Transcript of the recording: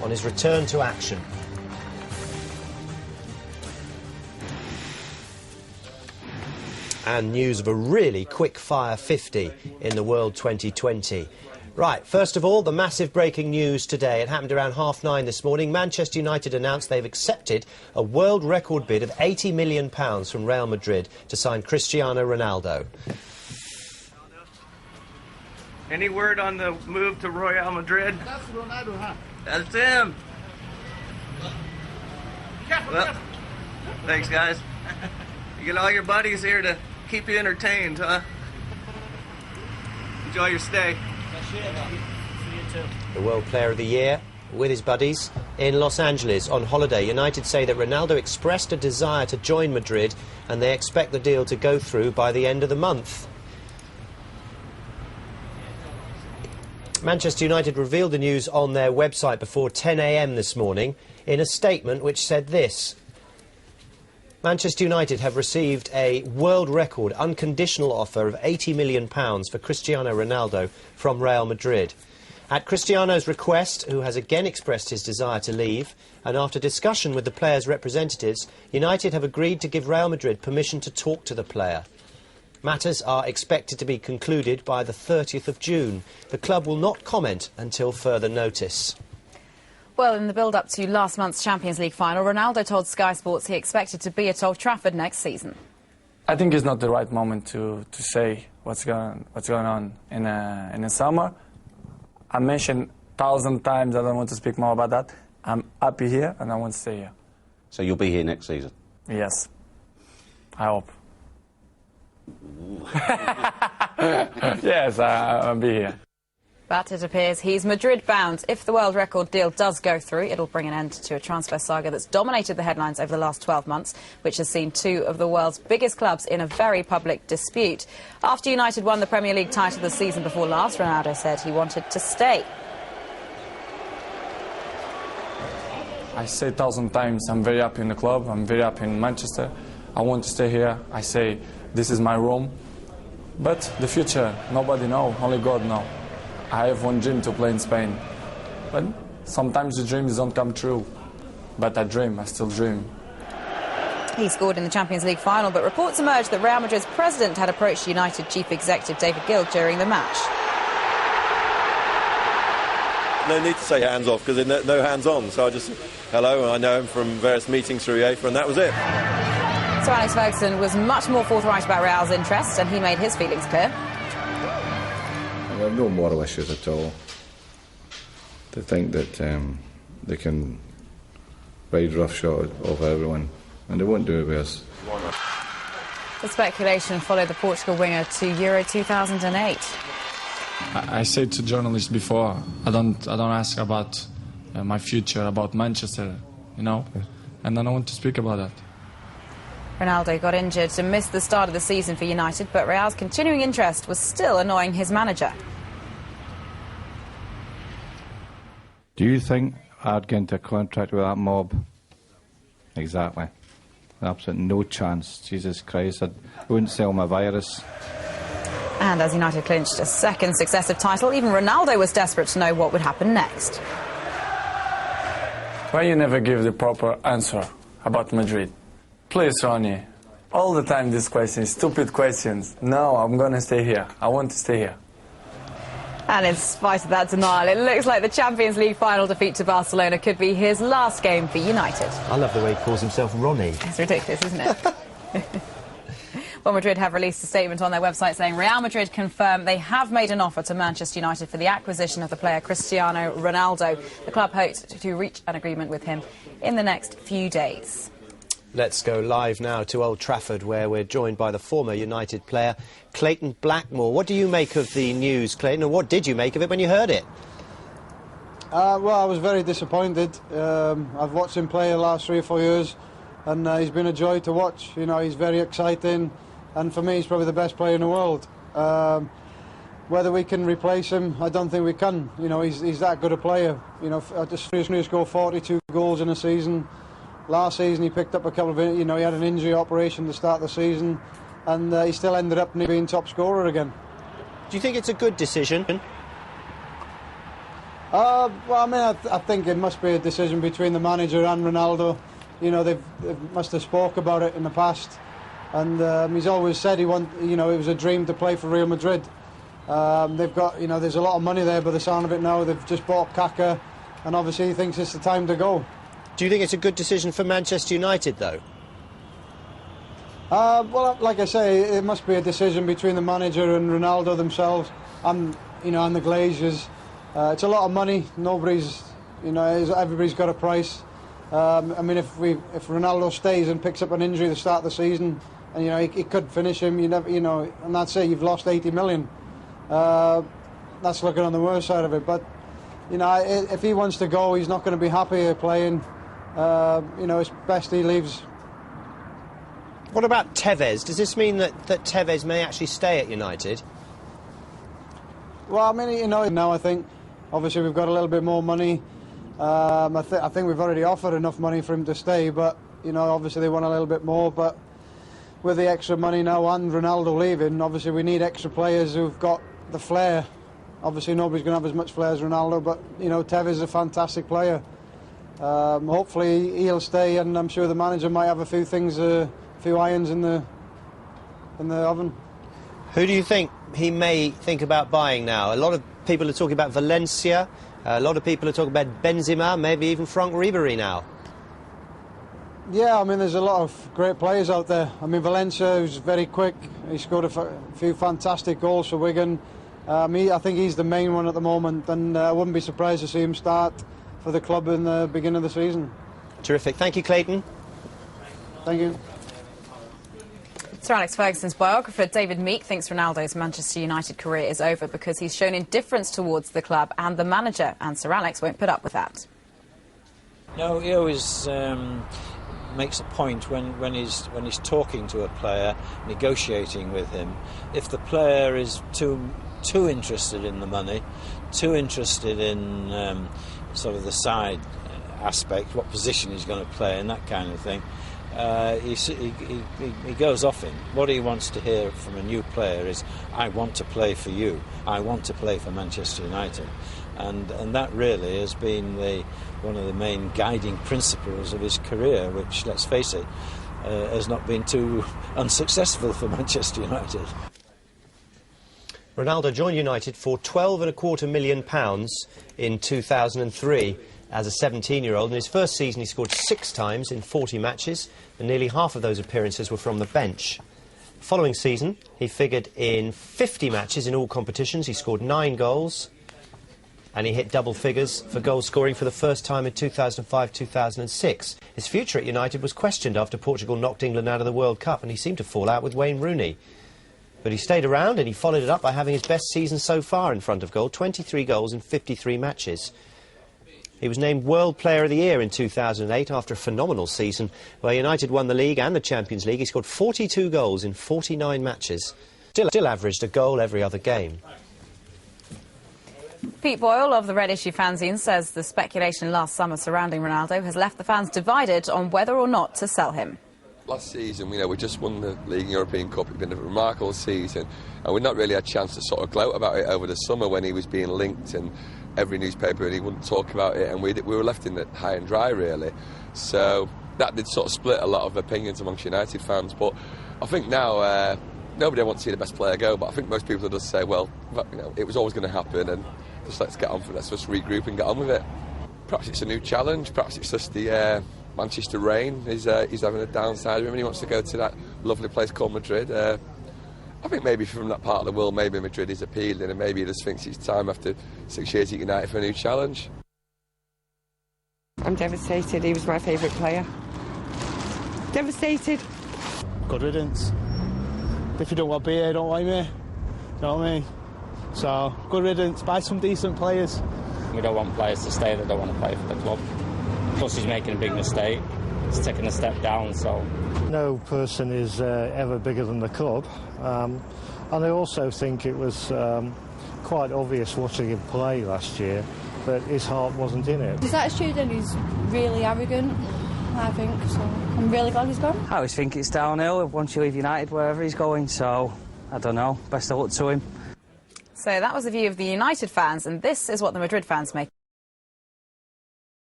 on his return to action. And news of a really quick-fire 50 in the World 2020. Right, first of all, the massive breaking news today. It happened around 9:30 this morning. Manchester United announced they've accepted a world record bid of £80 million from Real Madrid to sign Cristiano Ronaldo. Any word on the move to Real Madrid? That's Ronaldo, huh? That's him. Well, thanks, guys. You get all your buddies here to keep you entertained, huh? Enjoy your stay. The World Player of the Year, with his buddies, in Los Angeles on holiday. United say that Ronaldo expressed a desire to join Madrid and they expect the deal to go through by the end of the month. Manchester United revealed the news on their website before 10 a.m. this morning in a statement which said this: Manchester United have received a world record unconditional offer of £80 million for Cristiano Ronaldo from Real Madrid. At Cristiano's request, who has again expressed his desire to leave, and after discussion with the player's representatives, United have agreed to give Real Madrid permission to talk to the player. Matters are expected to be concluded by the 30th of June. The club will not comment until further notice. Well, in the build-up to last month's Champions League final, Ronaldo told Sky Sports he expected to be at Old Trafford next season. I think it's not the right moment to say what's going on in the summer. I mentioned 1,000 times I don't want to speak more about that. I'm happy here and I want to stay here. So you'll be here next season? Yes. I hope. Yes, I'll be here. But it appears he's Madrid-bound. If the world record deal does go through, it'll bring an end to a transfer saga that's dominated the headlines over the last 12 months, which has seen two of the world's biggest clubs in a very public dispute. After United won the Premier League title the season before last, Ronaldo said he wanted to stay. I say 1,000 times I'm very happy in the club, I'm very happy in Manchester. I want to stay here. I say this is my room. But the future, nobody knows, only God knows. I have one dream to play in Spain, but sometimes the dreams don't come true. But I dream, I still dream. He scored in the Champions League final, but reports emerged that Real Madrid's president had approached United chief executive David Gill during the match. No need to say hands off because there's no hands on, so I just, hello, and I know him from various meetings through UEFA, and that was it. So Alex Ferguson was much more forthright about Real's interest, and he made his feelings clear. There are no moral issues at all. To think that they can ride roughshod over everyone, and they won't do it with us. The speculation followed the Portugal winger to Euro 2008. I said to journalists before, I don't ask about my future, about Manchester, you know, and I don't want to speak about that. Ronaldo got injured and missed the start of the season for United, but Real's continuing interest was still annoying his manager. Do you think I'd get into a contract with that mob? Exactly. Absolutely no chance. Jesus Christ, I wouldn't sell my virus. And as United clinched a second successive title, even Ronaldo was desperate to know what would happen next. Why you never give the proper answer about Madrid? Please, Ronnie. All the time these questions, stupid questions. No, I'm going to stay here. I want to stay here. And in spite of that denial, it looks like the Champions League final defeat to Barcelona could be his last game for United. I love the way he calls himself Ronnie. It's ridiculous, isn't it? Well, Madrid have released a statement on their website saying Real Madrid confirm they have made an offer to Manchester United for the acquisition of the player Cristiano Ronaldo. The club hopes to reach an agreement with him in the next few days. Let's go live now to Old Trafford, where we're joined by the former United player, Clayton Blackmore. What do you make of the news, Clayton, and what did you make of it when you heard it? Well, I was very disappointed. I've watched him play the last 3 or 4 years, and he's been a joy to watch. You know, he's very exciting, and for me, he's probably the best player in the world. Whether we can replace him, I don't think we can. You know, he's that good a player. You know, I just knew he scored 42 goals in a season. Last season he picked up a couple of, you know, he had an injury operation to start the season, and he still ended up being top scorer again. Do you think it's a good decision? Well, I mean, I think it must be a decision between the manager and Ronaldo. You know, they must have spoke about it in the past, and he's always said it was a dream to play for Real Madrid. They've got, there's a lot of money there by the sound of it now. They've just bought Kaká, and obviously he thinks it's the time to go. Do you think it's a good decision for Manchester United, though? Well, like I say, it must be a decision between the manager and Ronaldo themselves, and the Glazers. It's a lot of money. Everybody's got a price. I mean, if Ronaldo stays and picks up an injury at the start of the season, and he could finish him, and that's it. You've lost 80 million. That's looking on the worst side of it. But if he wants to go, he's not going to be happy here playing. It's best he leaves. What about Tevez? Does this mean that Tevez may actually stay at United? Well, I mean, now I think, obviously we've got a little bit more money. I think we've already offered enough money for him to stay, but, obviously they want a little bit more. But with the extra money now and Ronaldo leaving, obviously we need extra players who've got the flair. Obviously nobody's going to have as much flair as Ronaldo, but, Tevez is a fantastic player. Hopefully he'll stay, and I'm sure the manager might have a few things, a few irons in the oven. Who do you think he may think about buying now? A lot of people are talking about Valencia. A lot of people are talking about Benzema, maybe even Franck Ribéry now. Yeah, I mean, there's a lot of great players out there. I mean, Valencia, who's very quick, he scored a few fantastic goals for Wigan. I think he's the main one at the moment, and I wouldn't be surprised to see him start for the club in the beginning of the season. Terrific. Thank you, Clayton. Thank you. Sir Alex Ferguson's biographer David Meek thinks Ronaldo's Manchester United career is over because he's shown indifference towards the club and the manager, and Sir Alex won't put up with that. No, he always makes a point when he's talking to a player, negotiating with him. If the player is too interested in the money, too interested in sort of the side aspect, what position he's going to play and that kind of thing, he goes off him. What he wants to hear from a new player is, I want to play for you, I want to play for Manchester United. And that really has been one of the main guiding principles of his career, which, let's face it, has not been too unsuccessful for Manchester United. Ronaldo joined United for £12.25 million in 2003 as a 17-year-old. In his first season he scored 6 times in 40 matches, and nearly half of those appearances were from the bench. The following season he figured in 50 matches in all competitions. He scored 9 goals, and he hit double figures for goal scoring for the first time in 2005-2006. His future at United was questioned after Portugal knocked England out of the World Cup, and he seemed to fall out with Wayne Rooney. But he stayed around, and he followed it up by having his best season so far in front of goal, 23 goals in 53 matches. He was named World Player of the Year in 2008 after a phenomenal season where United won the league and the Champions League. He scored 42 goals in 49 matches, still averaged a goal every other game. Pete Boyle of the Red Issue fanzine says the speculation last summer surrounding Ronaldo has left the fans divided on whether or not to sell him. Last season, we just won the League and European Cup. It's been a remarkable season, and we've not really had a chance to sort of gloat about it over the summer when he was being linked and every newspaper, and he wouldn't talk about it, and we were left in the high and dry, really. So that did sort of split a lot of opinions amongst United fans. But I think now nobody wants to see the best player go, but I think most people will just say, well, it was always going to happen, and just let's get on for it. Let's just regroup and get on with it. Perhaps it's a new challenge. Perhaps it's just the Manchester rain. He's having a downside of him, and he wants to go to that lovely place called Madrid. I think maybe from that part of the world, maybe Madrid is appealing, and maybe he just thinks it's time after 6 years at United for a new challenge. I'm devastated. He was my favourite player. Devastated. Good riddance. If you don't want to be here, don't want me. You know what I mean? So, good riddance. Buy some decent players. We don't want players to stay that don't want to play for the club. Plus, he's making a big mistake. He's taking a step down, so... No person is ever bigger than the club. And I also think it was quite obvious watching him play last year that his heart wasn't in it. His attitude, and he's really arrogant, I think, so I'm really glad he's gone. I always think it's downhill once you leave United, wherever he's going, so I don't know. Best of luck to him. So that was the view of the United fans, and this is what the Madrid fans make.